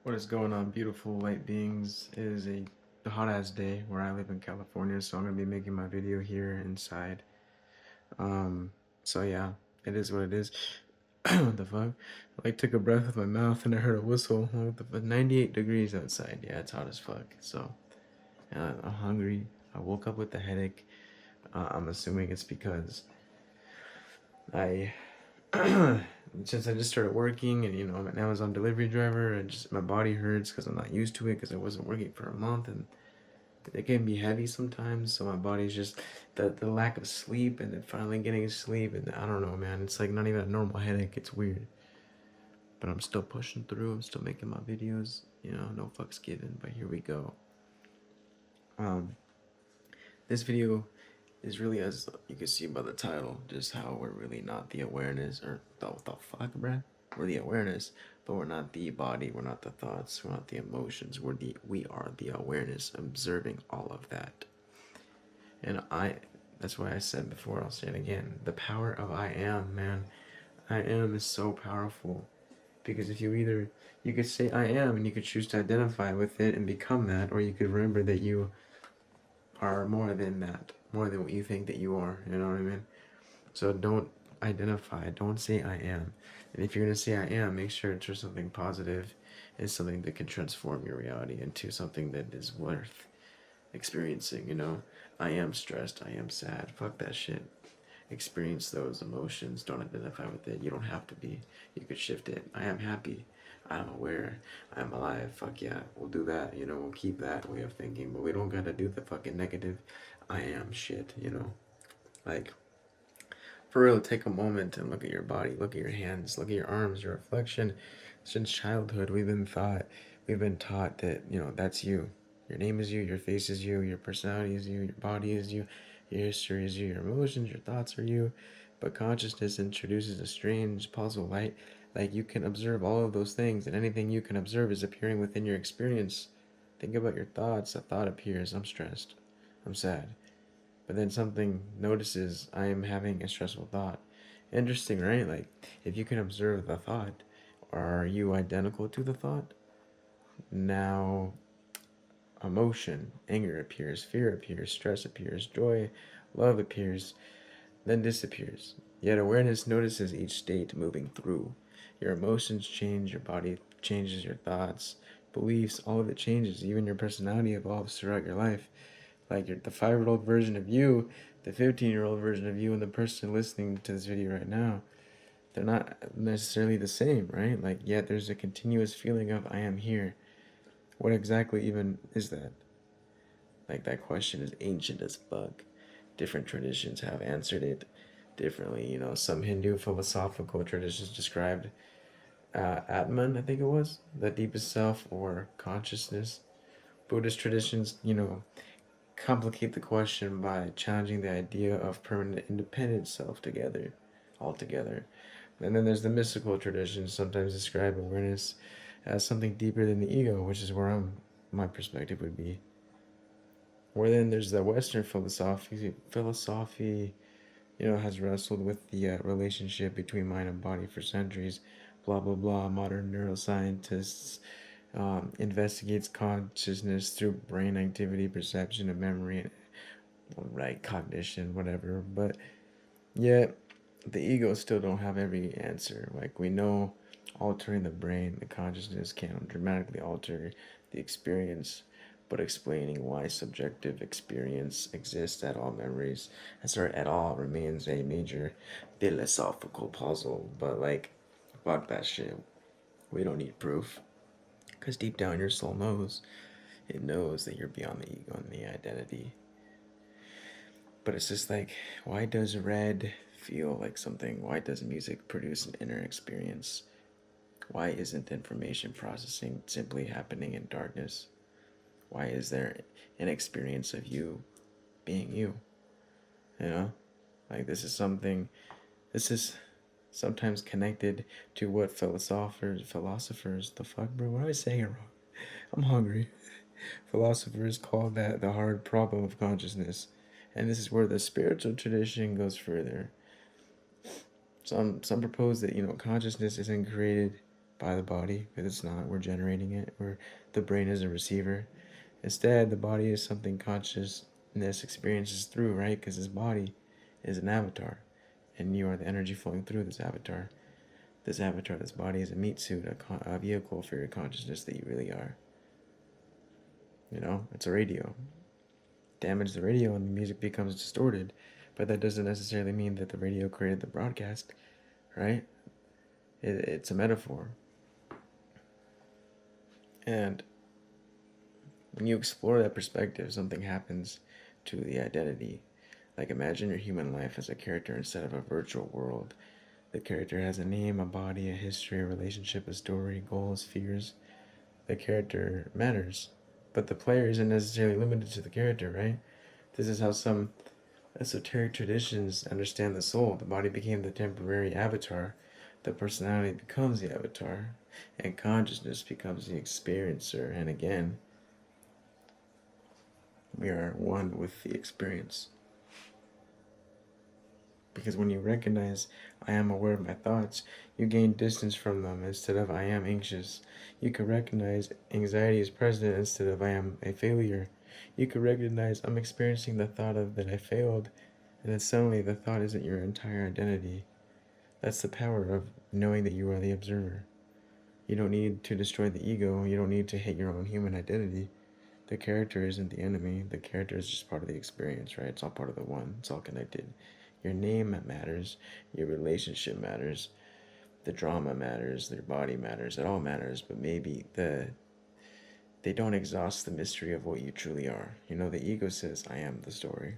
What is going on, beautiful light beings? It is a hot ass day where I live in California, so I'm gonna be making my video here inside. Um, so yeah, it is what it is. What the fuck? I like took a breath with my mouth and I heard a whistle. What the fuck? 98 degrees outside. Yeah, it's hot as fuck. So I'm hungry. I woke up with a headache. I'm assuming it's because I since I just started working and I'm an Amazon delivery driver and just my body hurts because I'm not used to it because I wasn't working for a month and it can be heavy sometimes, so my body's just the lack of sleep and then finally getting sleep, and I don't know, man, it's like not even a normal headache. It's weird, but I'm still pushing through. I'm still making my videos, no fucks given, but here we go. um this video is really, as you can see by the title, just how we're really not the awareness, or the fuck, bruh? We're the awareness, but we're not the body, we're not the thoughts, we're not the emotions, we are the awareness, observing all of that. And that's why I said before, I'll say it again, the power of I am, man. I am is so powerful. Because if you could say I am and you could choose to identify with it and become that, or you could remember that you are more than that, more than what you think that you are, you know what I mean? So don't identify, don't say I am. And if you're gonna say I am, make sure it's for something positive and something that can transform your reality into something that is worth experiencing. I am stressed, I am sad, fuck that shit. Experience those emotions, don't identify with it. You don't have to be. You could shift it. I am happy, I am aware, I am alive. Fuck yeah, we'll do that. We'll keep that way of thinking, but we don't gotta do the fucking negative I am shit. Like, for real, take a moment and look at your body, look at your hands, look at your arms, your reflection. Since childhood, we've been taught that, that's you. Your name is you, your face is you, your personality is you, your body is you, your history is you, your emotions, your thoughts are you. But consciousness introduces a strange puzzle, right? Like, you can observe all of those things, and anything you can observe is appearing within your experience. Think about your thoughts. A thought appears, I'm stressed, I'm sad. But then something notices, I am having a stressful thought. Interesting, right? Like, if you can observe the thought, are you identical to the thought? Now, emotion, anger appears, fear appears, stress appears, joy, love appears, then disappears. Yet awareness notices each state moving through. Your emotions change, your body changes, your thoughts, beliefs, all of it changes. Even your personality evolves throughout your life. Like, the 5-year-old version of you, the 15-year-old version of you, and the person listening to this video right now, they're not necessarily the same, right? Like, yet there's a continuous feeling of I am here. What exactly even is that? Like, that question is ancient as fuck. Different traditions have answered it differently. Some Hindu philosophical traditions described Atman, I think it was, the deepest self or consciousness. Buddhist traditions, complicate the question by challenging the idea of permanent independent self altogether. And then there's the mystical traditions, sometimes describe awareness as something deeper than the ego, which is where my perspective would be. Or then there's the Western philosophy, has wrestled with the relationship between mind and body for centuries. Blah blah blah. Modern neuroscientists investigates consciousness through brain activity, perception, and memory, and right cognition, whatever. But yet, the ego still don't have every answer. Like, we know, altering the brain, the consciousness can dramatically alter the experience, but explaining why subjective experience exists at all remains a major philosophical puzzle. But like, fuck that shit. We don't need proof. Because deep down your soul knows. It knows that you're beyond the ego and the identity. But it's just like, why does red feel like something? Why does music produce an inner experience? Why isn't information processing simply happening in darkness? Why is there an experience of you being you? Like, this is sometimes connected to what philosophers, the fuck, bro? What am I saying it wrong? I'm hungry. Philosophers call that the hard problem of consciousness. And this is where the spiritual tradition goes further. Some propose that, consciousness isn't created by the body, because it's not. We're generating it, or the brain is a receiver. Instead, the body is something consciousness experiences through, right? Because this body is an avatar, and you are the energy flowing through this avatar. This avatar, this body is a meat suit, a vehicle for your consciousness that you really are. You know, it's a radio. Damage the radio and the music becomes distorted, but that doesn't necessarily mean that the radio created the broadcast, right? It's a metaphor. And when you explore that perspective, something happens to the identity. Like, imagine your human life as a character instead of a virtual world. The character has a name, a body, a history, a relationship, a story, goals, fears. The character matters, but the player isn't necessarily limited to the character, right? This is how some esoteric traditions understand the soul. The body became the temporary avatar, the personality becomes the avatar, and consciousness becomes the experiencer. And again, we are one with the experience. Because when you recognize I am aware of my thoughts, you gain distance from them instead of I am anxious. You can recognize anxiety is present instead of I am a failure. You can recognize I'm experiencing the thought of that I failed, and then suddenly the thought isn't your entire identity. That's the power of knowing that you are the observer. You don't need to destroy the ego. You don't need to hate your own human identity. The character isn't the enemy. The character is just part of the experience, right? It's all part of the one. It's all connected. Your name matters. Your relationship matters. The drama matters. Your body matters. It all matters. But maybe they don't exhaust the mystery of what you truly are. You know, the ego says, I am the story.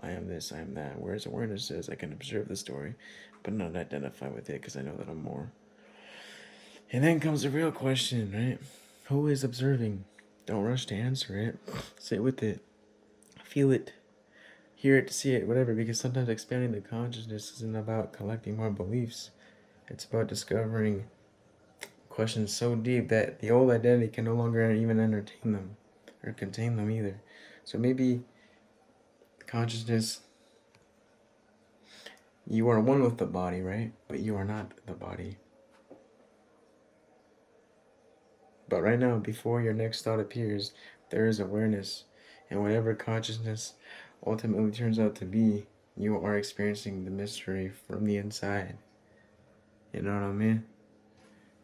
I am this, I am that. Whereas awareness says, I can observe the story, but not identify with it because I know that I'm more. And then comes the real question, right? Who is observing? Don't rush to answer it. Sit with it. Feel it. Hear it, see it, whatever. Because sometimes expanding the consciousness isn't about collecting more beliefs. It's about discovering questions so deep that the old identity can no longer even entertain them or contain them either. So maybe consciousness, you are one with the body, right? But you are not the body. But right now, before your next thought appears, there is awareness. And whatever consciousness ultimately turns out to be, you are experiencing the mystery from the inside. You know what I mean?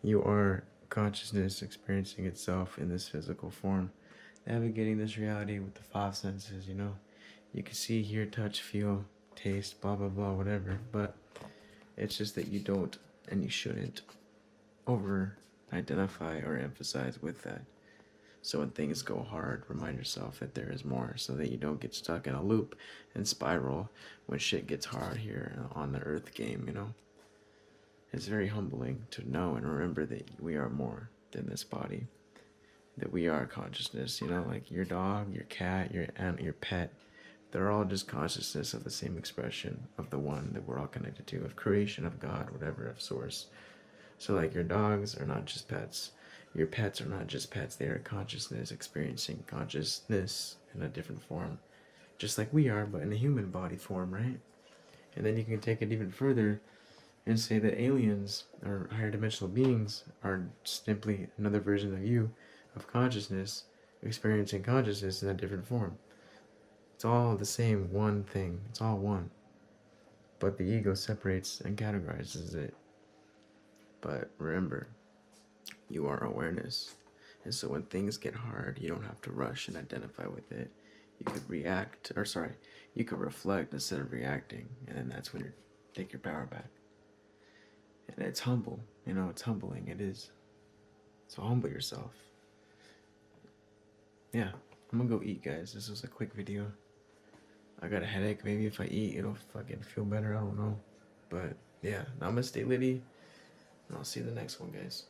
You are consciousness experiencing itself in this physical form, navigating this reality with the five senses, you know? You can see, hear, touch, feel, taste, blah, blah, blah, whatever. But it's just that you don't, and you shouldn't, over-identify or emphasize with that. So when things go hard, remind yourself that there is more so that you don't get stuck in a loop and spiral when shit gets hard here on the earth game, you know? It's very humbling to know and remember that we are more than this body. That we are consciousness, you know, like your dog, your cat, your aunt, your pet. They're all just consciousness of the same expression of the one that we're all connected to, of creation, of God, whatever, of source. So like your dogs are not just pets. Your pets are not just pets. They are consciousness, experiencing consciousness in a different form. Just like we are, but in a human body form, right? And then you can take it even further and say that aliens or higher dimensional beings are simply another version of you, of consciousness, experiencing consciousness in a different form. It's all the same one thing. It's all one. But the ego separates and categorizes it. But remember, you are awareness. And so when things get hard, you don't have to rush and identify with it. You could you could reflect instead of reacting. And then that's when you take your power back. And it's humble, you know, it's humbling, it is. So humble yourself. Yeah, I'm gonna go eat, guys. This was a quick video. I got a headache. Maybe if I eat, it'll fucking feel better. I don't know. But yeah, namaste, Liddy. And I'll see you in the next one, guys.